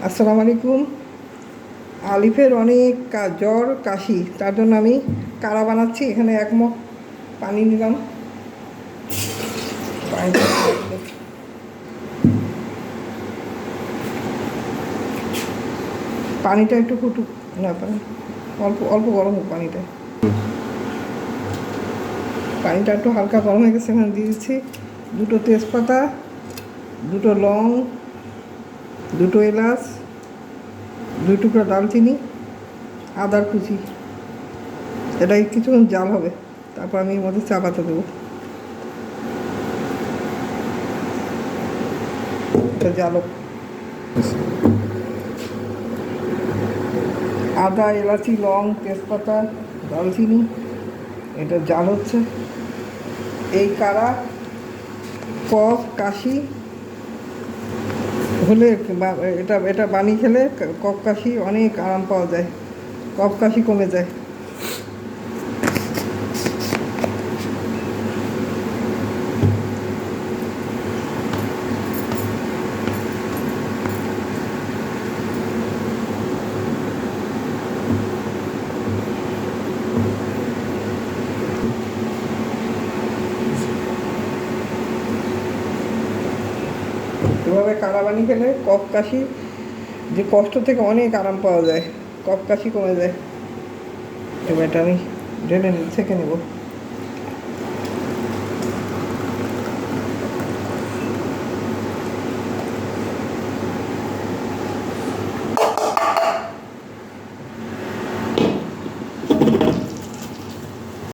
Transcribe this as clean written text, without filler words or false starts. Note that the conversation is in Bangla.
আসসালামু আলাইকুম। আলিফের অনেক জ্বর কাশি, তার জন্য আমি কাড়া বানাচ্ছি। এখানে 1 মগ পানি নিলাম। পানিটা একটু ফুটুক, না অল্প অল্প গরম হোক পানিটা। পানিটা একটু হালকা গরম হয়ে গেছে। এখানে দিয়ে দিচ্ছি 2টো তেজপাতা, 2টো লং, 2টো এলাচ, 2 টুকরা দারচিনি, আদার কুচি। এটাই কিছুক্ষণ জাল হবে, তারপর আমি এর মধ্যে চা পাতা দেবো। এটা জালক, আদা, এলাচি, লং, তেজপাতা, দারচিনি, এটা জাল হচ্ছে। এই কাড়া কফ কাশি হলে এটা এটা বানিয়ে খেলে কফ কাশি অনেক আরাম পাওয়া যায়, কফ কাশি কমে যায়। এভাবে কাড়া বানিয়ে খেলে কফ কাশি যে কষ্ট থেকে অনেক আরাম পাওয়া যায়, কফ কাশি কমে যায়। এবার এটা আমি ঢেলে ছেঁকে নেব।